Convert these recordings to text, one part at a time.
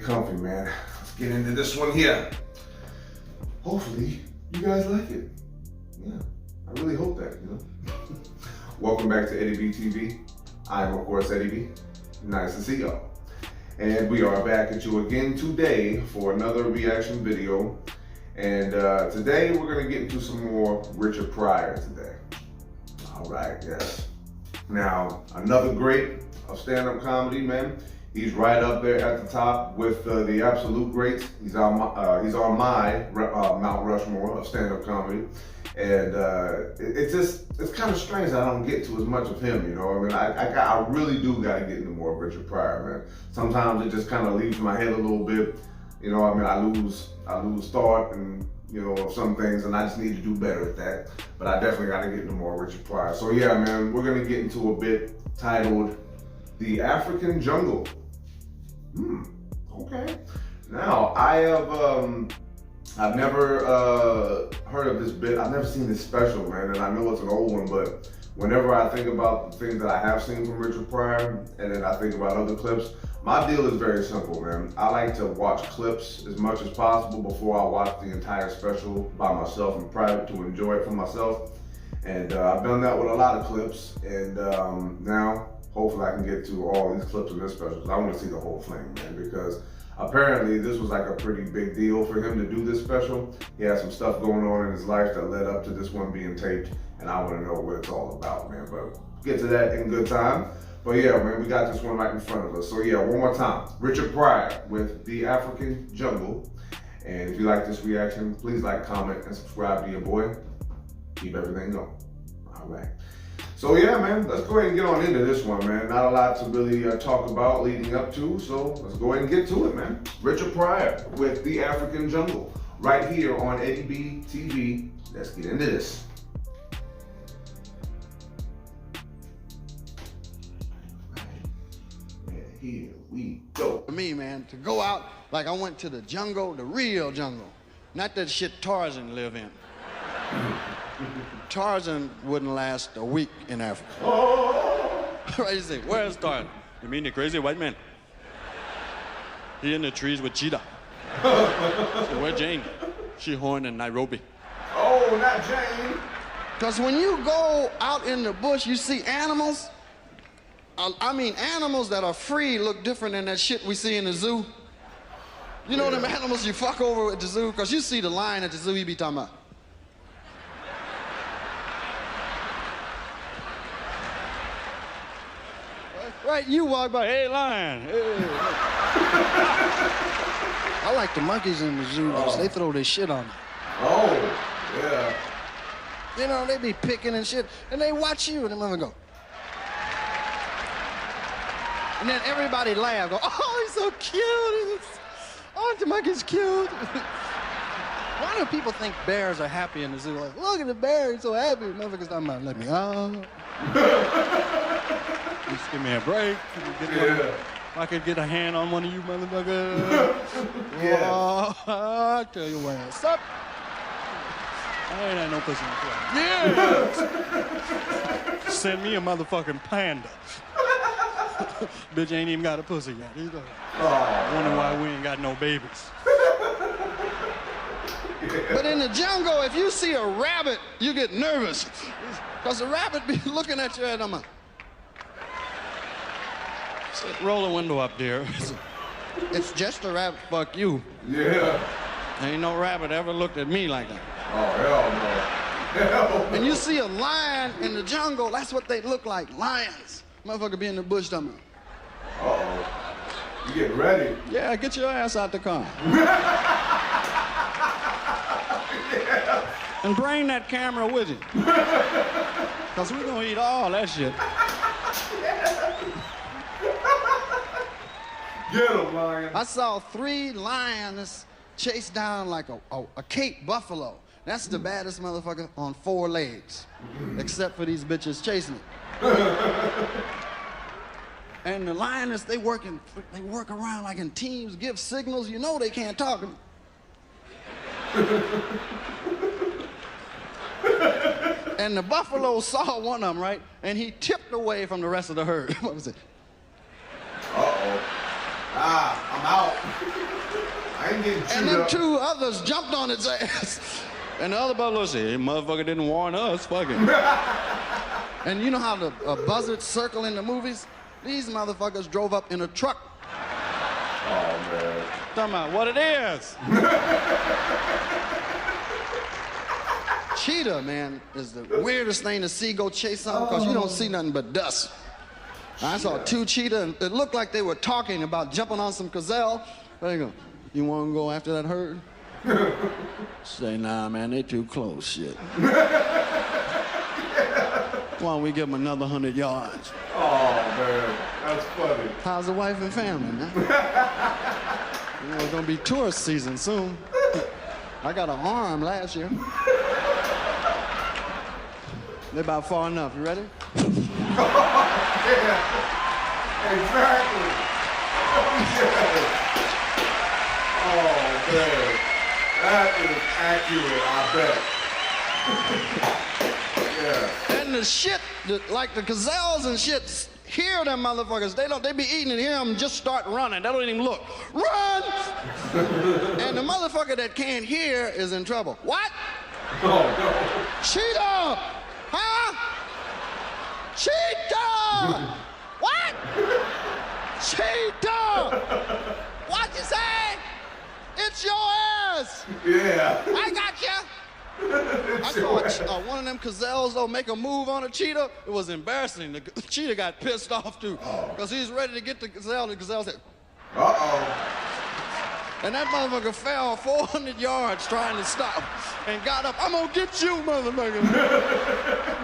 get comfy, man. Let's get into this one here. Hopefully, you guys like it. Yeah, I really hope that, you know. Welcome back to Eddie B TV. I am, of course, Eddie B. Nice to see y'all. And we are back at you again today for another reaction video. And today we're gonna get into some more Richard Pryor today. All right, yes. Now, another great of stand-up comedy, man. He's right up there at the top with the absolute greats. He's on my Mount Rushmore of stand-up comedy. And it's kind of strange that I don't get to as much of him, you know. I mean, I really do got to get into more of Richard Pryor, man. Sometimes it just kind of leaves my head a little bit, you know. I mean, I lose thought and, you know, of some things, and I just need to do better at that. But I definitely got to get into more Richard Pryor. So yeah, man, we're gonna get into a bit titled "The African Jungle." Okay. Now, I've never heard of this bit. I've never seen this special, man, and I know it's an old one, but whenever I think about the things that I have seen from Richard Pryor, and then I think about other clips, my deal is very simple, man. I like to watch clips as much as possible before I watch the entire special by myself in private to enjoy it for myself. And I've done that with a lot of clips, and now hopefully I can get to all these clips in this special. I want to see the whole thing, man, because apparently this was like a pretty big deal for him to do this special. He had some stuff going on in his life that led up to this one being taped, and I want to know what it's all about, man. But get to that in good time. But yeah, man, we got this one right in front of us. So yeah, one more time. Richard Pryor with The African Jungle. And if you like this reaction, please like, comment, and subscribe to your boy. Keep everything going. All right. So yeah, man, let's go ahead and get on into this one, man. Not a lot to really talk about leading up to, so let's go ahead and get to it, man. Richard Pryor with The African Jungle, right here on Eddie B TV. Let's get into this. Here we go. For me, man, to go out like I went to the jungle, the real jungle. Not that shit Tarzan live in. Tarzan wouldn't last a week in Africa. Oh. Right, you say, where's Tarzan? You mean the crazy white man? He in the trees with cheetah. So where's Jane? She horned in Nairobi. Oh, not Jane. Because when you go out in the bush, you see animals. I mean, animals that are free look different than that shit we see in the zoo. You know them animals you fuck over at the zoo? Because you see the lion at the zoo, you be talking about. Right, you walk by, hey, lion. Hey. I like the monkeys in the zoo because they throw their shit on me. Oh, yeah. You know, they be picking and shit, and they watch you, and the mother go. And then everybody laugh, go, oh, he's so cute. Oh, the monkey's cute. Why do people think bears are happy in the zoo? Like, look at the bear, he's so happy. Motherfuckers talking about, let me out. Just give me a break. If I could get a hand on one of you motherfuckers. Yeah. Oh, I'll tell you what's up. I ain't had no pussy in the club. Yeah. Send me a motherfucking panda. Bitch ain't even got a pussy yet. Wonder why we ain't got no babies. But in the jungle, if you see a rabbit, you get nervous. Because the rabbit be looking at you and I'm like, roll the window up there. it's just a rabbit, fuck you. Yeah. Ain't no rabbit ever looked at me like that. Oh, hell no. Hell no. And you see a lion in the jungle, that's what they look like, lions. Motherfucker be in the bush talking. Uh-oh. You getting ready? Yeah, get your ass out the car. Yeah. And bring that camera with you. Because we're going to eat all that shit. Get him, lion. I saw 3 lions chase down like a Cape buffalo. That's the baddest motherfucker on 4 legs. Except for these bitches chasing it. And the lioness, they work around like in teams, give signals. You know they can't talk. And the buffalo saw one of them, right? And he tipped away from the rest of the herd. What was it? Uh-oh. I'm out. I ain't getting chewed And then up. 2 others jumped on its ass. And the other buffalo said, hey, motherfucker didn't warn us, fuck it. And you know how the buzzards circle in the movies? These motherfuckers drove up in a truck. Oh, man. Talking about what it is. Cheetah, man, is the weirdest thing to see go chase something because you don't see nothing but dust. I saw 2 cheetah, and it looked like they were talking about jumping on some gazelle. They go, you want to go after that herd? Say, nah, man, they too close, shit. Why don't we give them another 100 yards? Oh, man. That's funny. How's the wife and family, man? You know, it's gonna be tourist season soon. I got an arm last year. They're about far enough. You ready? Yeah. Exactly. Oh, man. That is accurate, I bet. Yeah. And the shit, like the gazelles and shit, hear them motherfuckers. They be eating and hear them just start running. They don't even look. Run! And the motherfucker that can't hear is in trouble. What? Oh, no. Cheetah! Huh? Cheetah! What? Cheetah! What you say? It's your ass! Yeah. I got you! I saw one of them gazelles though make a move on a cheetah. It was embarrassing. The cheetah got pissed off too, because he was ready to get the gazelle. The gazelle said, Uh-oh. and that motherfucker fell 400 yards trying to stop, and got up. I'm gonna get you, motherfucker.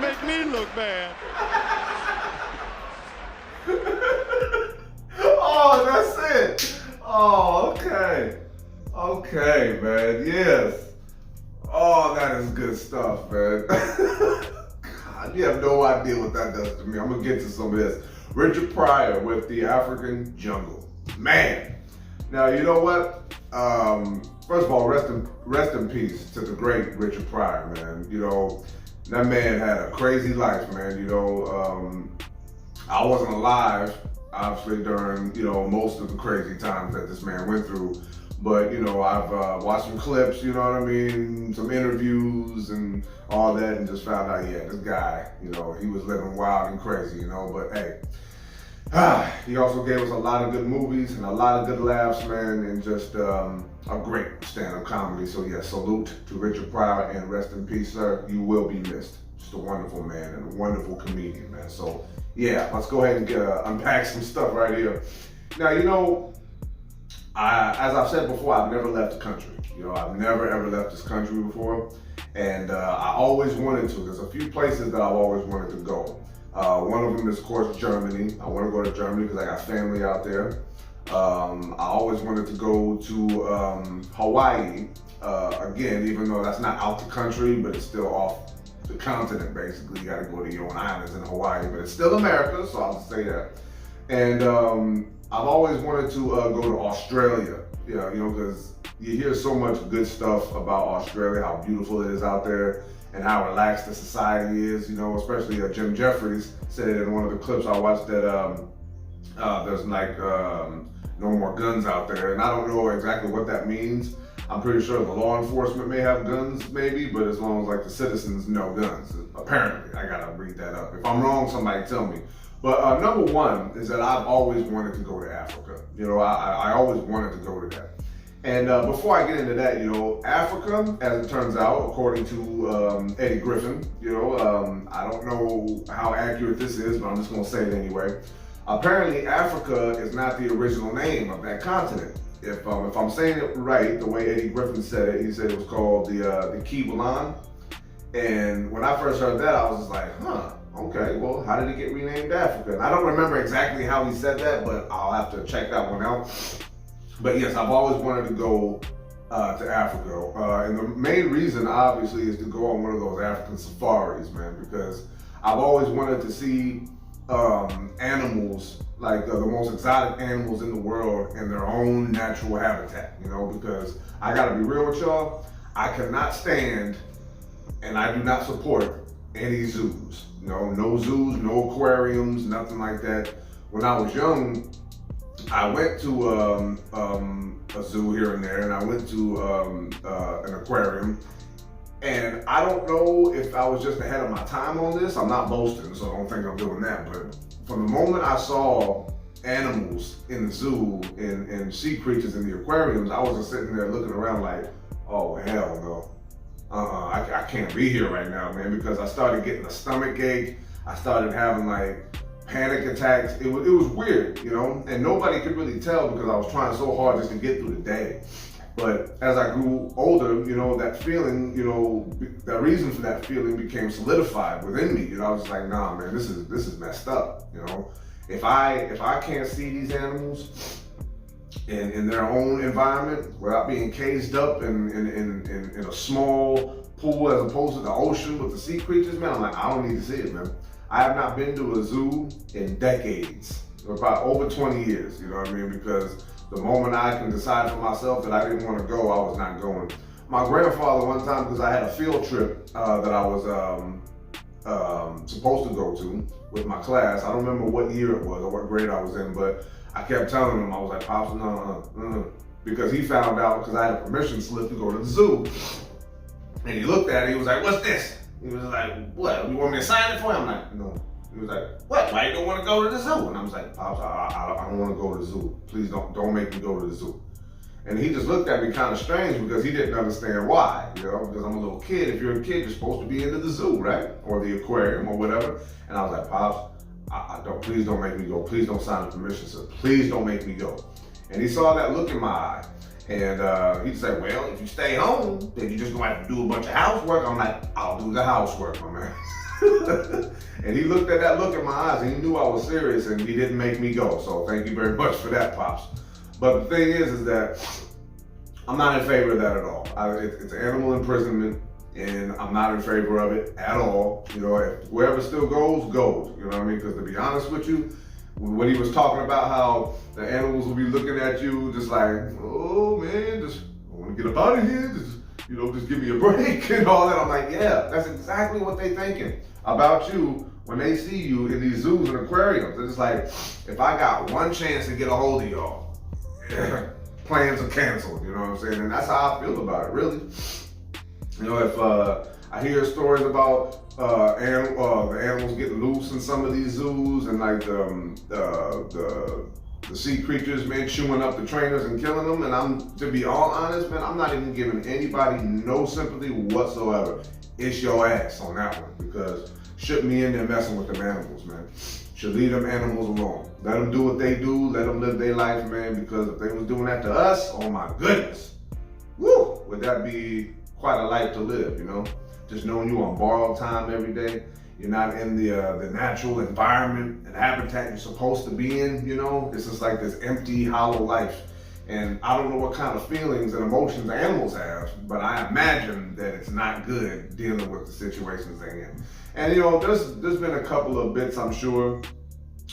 Make me look bad. Oh, that's it. Oh, okay. Okay, man. Yes. Oh, that is good stuff, man. God, you have no idea what that does to me. I'm gonna get to some of this. Richard Pryor with The African Jungle. Man. Now, you know what? First of all, rest in peace to the great Richard Pryor, man. You know, that man had a crazy life, man. You know, I wasn't alive, obviously, during, you know, most of the crazy times that this man went through. But, you know, I've watched some clips, you know what I mean, some interviews and all that, and just found out, yeah, this guy, you know, he was living wild and crazy, you know, but hey, he also gave us a lot of good movies and a lot of good laughs, man, and just a great stand-up comedy. So, yeah, salute to Richard Pryor, and rest in peace, sir. You will be missed. Just a wonderful man and a wonderful comedian, man. So, yeah, let's go ahead and unpack some stuff right here. Now, you know, as I've said before, I've never left the country. You know, I've never ever left this country before, and I always wanted to. There's a few places that I've always wanted to go. One of them is, of course, Germany. I want to go to Germany because I got family out there. I always wanted to go to Hawaii, again, even though that's not out the country, but it's still off the continent, basically. You got to go to your own islands in Hawaii, but it's still America, so I'll just say that. And I've always wanted to go to Australia, you know, because you hear so much good stuff about Australia, how beautiful it is out there, and how relaxed the society is, you know, especially Jim Jeffries said in one of the clips I watched that there's like no more guns out there, and I don't know exactly what that means. I'm pretty sure the law enforcement may have guns, maybe, but as long as like the citizens no guns, apparently. I gotta read that up. If I'm wrong, somebody tell me. But number one is that I've always wanted to go to Africa. You know, I always wanted to go to that. And before I get into that, you know, Africa, as it turns out, according to Eddie Griffin, you know, I don't know how accurate this is, but I'm just gonna say it anyway. Apparently, Africa is not the original name of that continent. If I'm saying it right, the way Eddie Griffin said it, he said it was called the Kibalan. And when I first heard that, I was just like, huh. Okay, well, how did it get renamed Africa? And I don't remember exactly how he said that, but I'll have to check that one out. But yes, I've always wanted to go to Africa. And the main reason, obviously, is to go on one of those African safaris, man, because I've always wanted to see animals, like the most exotic animals in the world in their own natural habitat, you know, because I gotta be real with y'all, I cannot stand and I do not support any zoos. You know, no zoos, no aquariums, nothing like that. When I was young, I went to a zoo here and there, and I went to an aquarium. And I don't know if I was just ahead of my time on this. I'm not boasting, so don't think I'm doing that. But from the moment I saw animals in the zoo and sea creatures in the aquariums, I was just sitting there looking around like, oh, hell no. I can't be here right now, man, because I started getting a stomach ache. I started having like panic attacks. It was weird, you know, and nobody could really tell because I was trying so hard just to get through the day. But as I grew older, you know, that feeling, you know, the reason for that feeling became solidified within me. You know, I was like, nah, man, this is messed up. You know, if I can't see these animals in their own environment without being caged up in a small pool as opposed to the ocean with the sea creatures, man, I'm like, I don't need to see it, man. I have not been to a zoo in decades, or about over 20 years. You know what I mean? Because the moment I can decide for myself that I didn't want to go, I was not going. My grandfather one time, because I had a field trip that I was supposed to go to with my class. I don't remember what year it was or what grade I was in, but I kept telling him, I was like, Pops, no. Because he found out, because I had a permission slip to go to the zoo. And he looked at it, he was like, what's this? He was like, what, you want me to sign it for you? I'm like, no. He was like, what, why you don't want to go to the zoo? And I was like, Pops, I don't want to go to the zoo. Please don't make me go to the zoo. And he just looked at me kind of strange because he didn't understand why, you know, because I'm a little kid. If you're a kid, you're supposed to be into the zoo, right? Or the aquarium or whatever. And I was like, Pops, please don't make me go. Please don't sign the permission slip. Please don't make me go. And he saw that look in my eye. And he said, well, if you stay home, then you're just gonna have to do a bunch of housework. I'm like, I'll do the housework, my man. And he looked at that look in my eyes and he knew I was serious and he didn't make me go. So thank you very much for that, Pops. But the thing is that I'm not in favor of that at all. It's animal imprisonment and I'm not in favor of it at all. You know, if whoever still goes, goes. You know what I mean? Because to be honest with you, when he was talking about how the animals will be looking at you just like, oh man, just I want to get up out of here. Just give me a break and all that. I'm like, yeah, that's exactly what they thinking about you when they see you in these zoos and aquariums. It's like, if I got one chance to get a hold of y'all, plans are canceled, you know what I'm saying? And that's how I feel about it, really. You know, if I hear stories about the animals getting loose in some of these zoos and like the sea creatures, man, chewing up the trainers and killing them. And to be all honest, man, I'm not even giving anybody no sympathy whatsoever. It's your ass on that one because shouldn't be in there messing with them animals, man. Should leave them animals alone. Let them do what they do. Let them live their life, man, because if they was doing that to us, oh my goodness, woo, would that be quite a life to live, you know? Just knowing you on borrowed time every day. You're not in the natural environment and habitat you're supposed to be in, you know? It's just like this empty, hollow life. And I don't know what kind of feelings and emotions animals have, but I imagine that it's not good dealing with the situations they're in. And you know, there's been a couple of bits, I'm sure,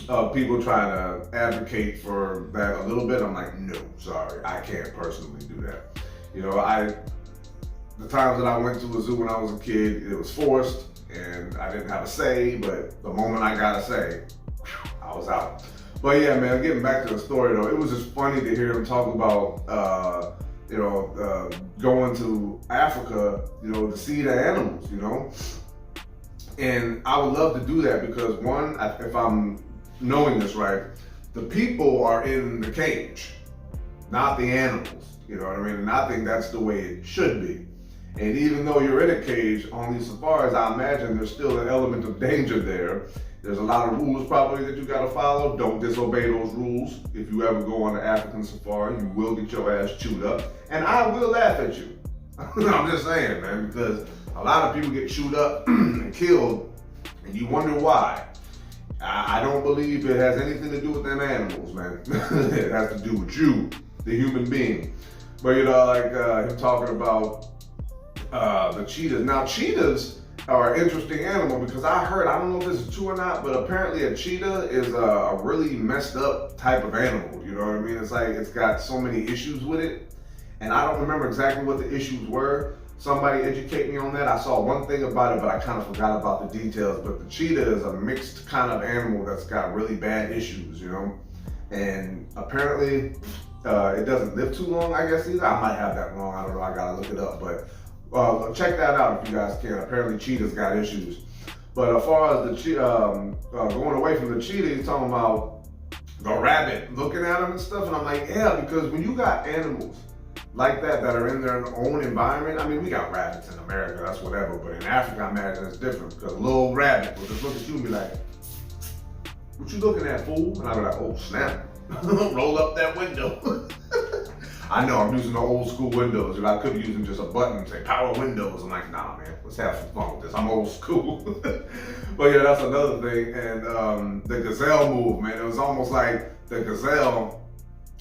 of people trying to advocate for that a little bit. I'm like, no, sorry, I can't personally do that. You know, the times that I went to a zoo when I was a kid, it was forced. And I didn't have a say, but the moment I got a say, I was out. But yeah, man, getting back to the story though, it was just funny to hear him talk about, going to Africa, you know, to see the animals, you know. And I would love to do that because one, if I'm knowing this right, the people are in the cage, not the animals, you know what I mean? And I think that's the way it should be. And even though you're in a cage on these safaris, I imagine there's still an element of danger there. There's a lot of rules probably that you gotta follow. Don't disobey those rules. If you ever go on an African safari, you will get your ass chewed up. And I will laugh at you. I'm just saying, man, because a lot of people get chewed up and killed, and you wonder why. I don't believe it has anything to do with them animals, man. It has to do with you, the human being. But you know, like him talking about the cheetahs. Now, cheetahs are an interesting animal because I don't know if this is true or not, but apparently a cheetah is a really messed up type of animal. You know what I mean? It's like it's got so many issues with it. And I don't remember exactly what the issues were. Somebody educate me on that. I saw one thing about it, but I kind of forgot about the details. But the cheetah is a mixed kind of animal that's got really bad issues, you know? And apparently, it doesn't live too long, I guess, either. I might have that wrong. I don't know. I gotta look it up. But check that out if you guys can. Apparently, cheetahs got issues. But as far as the going away from the cheetah, he's talking about the rabbit, looking at them and stuff. And I'm like, yeah, because when you got animals like that are in their own environment, I mean, we got rabbits in America, that's whatever. But in Africa, I imagine it's different because a little rabbit will just look at you and be like, what you looking at, fool? And I'll be like, oh, snap. Roll up that window. I know I'm using the old school windows. If I could be using just a button and say power windows, I'm like, nah, man, let's have some fun with this. I'm old school. But yeah, that's another thing. And the gazelle move, man, it was almost like the gazelle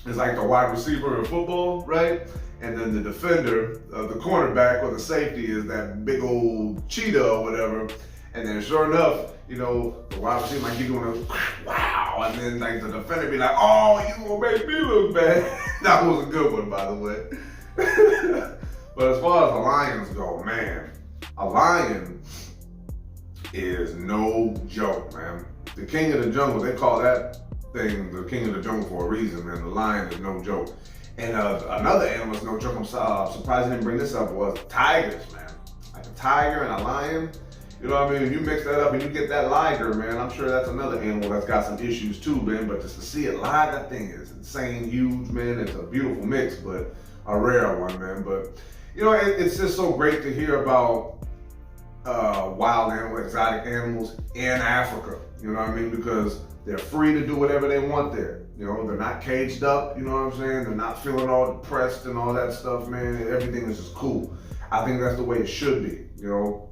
is like the wide receiver in football, right? And then the defender, the cornerback or the safety is that big old cheetah or whatever. And then sure enough, you know, the wide receiver might be doing a wow, and then like the defender be like, oh, you gonna make me look bad. That was a good one, by the way. But as far as the lions go, man, a lion is no joke, man. The king of the jungle, they call that thing the king of the jungle for a reason, man. The lion is no joke. And another animal is no joke, I'm surprised I didn't bring this up, was tigers, man. Like a tiger and a lion. You know what I mean? If you mix that up and you get that liger, man, I'm sure that's another animal that's got some issues too, man. But just to see it live, that thing is insane, huge, man. It's a beautiful mix, but a rare one, man. But, you know, it's just so great to hear about wild animals, exotic animals in Africa. You know what I mean? Because they're free to do whatever they want there. You know, they're not caged up, you know what I'm saying? They're not feeling all depressed and all that stuff, man. Everything is just cool. I think that's the way it should be, you know?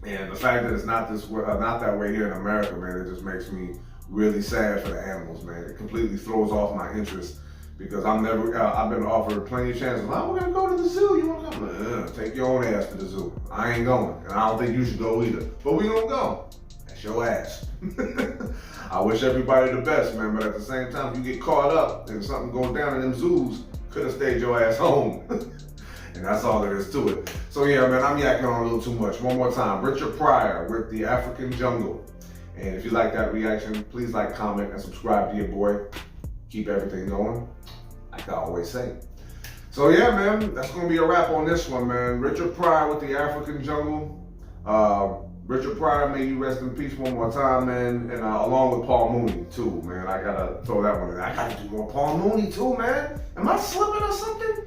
And the fact that it's not that way here in America, man, it just makes me really sad for the animals, man. It completely throws off my interest because I've been offered plenty of chances. Oh, we're gonna go to the zoo. You wanna come? Like, take your own ass to the zoo. I ain't going, and I don't think you should go either. But we gonna go. That's your ass. I wish everybody the best, man. But at the same time, if you get caught up and something goes down in them zoos, could have stayed your ass home. And that's all there is to it. So yeah, man, I'm yakking on a little too much. One more time, Richard Pryor with The African Jungle. And if you like that reaction, please like, comment, and subscribe to your boy. Keep everything going, like I always say. So yeah, man, that's gonna be a wrap on this one, man. Richard Pryor with The African Jungle. Richard Pryor, may you rest in peace one more time, man. And along with Paul Mooney too, man. I gotta throw that one in. I gotta do more Paul Mooney too, man. Am I slipping or something?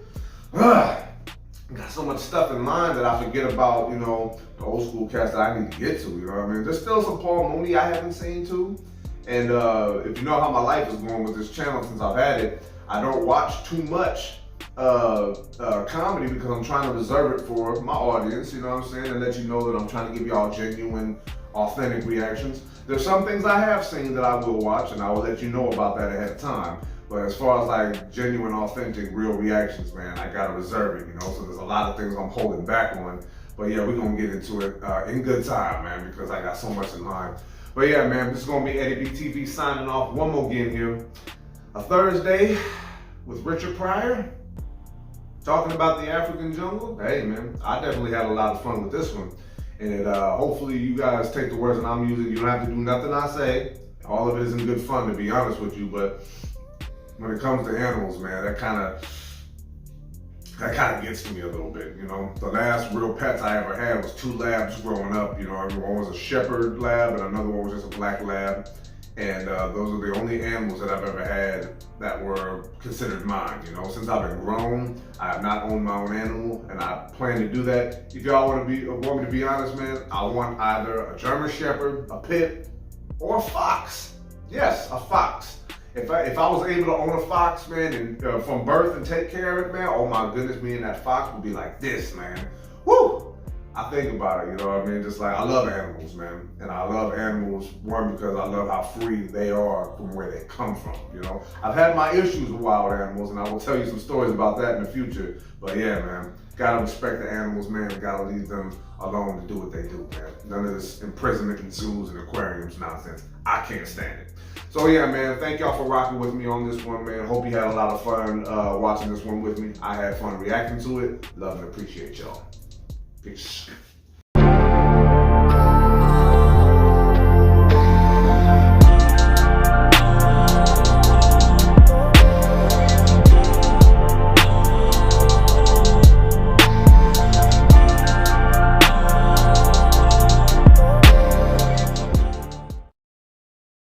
Got so much stuff in mind that I forget about, you know, the old school cast that I need to get to, you know what I mean? There's still some Paul Mooney I haven't seen too. And if you know how my life is going with this channel since I've had it, I don't watch too much comedy because I'm trying to reserve it for my audience, you know what I'm saying? And let you know that I'm trying to give y'all genuine, authentic reactions. There's some things I have seen that I will watch and I will let you know about that ahead of time. But as far as like genuine, authentic, real reactions, man, I gotta reserve it, you know? So there's a lot of things I'm holding back on. But yeah, we're gonna get into it in good time, man, because I got so much in mind. But yeah, man, this is gonna be Eddie B TV signing off one more again here. A Thursday with Richard Pryor, talking about the African jungle. Hey, man, I definitely had a lot of fun with this one. And hopefully you guys take the words that I'm using. You don't have to do nothing I say. All of it is in good fun, to be honest with you. But when it comes to animals, man, that kind of gets to me a little bit, you know. The last real pets I ever had was 2 labs growing up, you know. One was a shepherd lab and another one was just a black lab. And those are the only animals that I've ever had that were considered mine, you know. Since I've been grown, I have not owned my own animal, and I plan to do that. If y'all want me to be honest, man, I want either a German Shepherd, a pit, or a fox. Yes, a fox. If I was able to own a fox, man, and from birth and take care of it, man, oh my goodness, me and that fox would be like this, man. Woo! I think about it, you know what I mean? Just like, I love animals, man. And I love animals, one, because I love how free they are from where they come from, you know? I've had my issues with wild animals, and I will tell you some stories about that in the future. But yeah, man, gotta respect the animals, man, and gotta leave them alone to do what they do, man. None of this imprisonment in zoos and aquariums nonsense. I can't stand it. So yeah, man, thank y'all for rocking with me on this one, man. Hope you had a lot of fun watching this one with me. I had fun reacting to it. Love and appreciate y'all. Peace.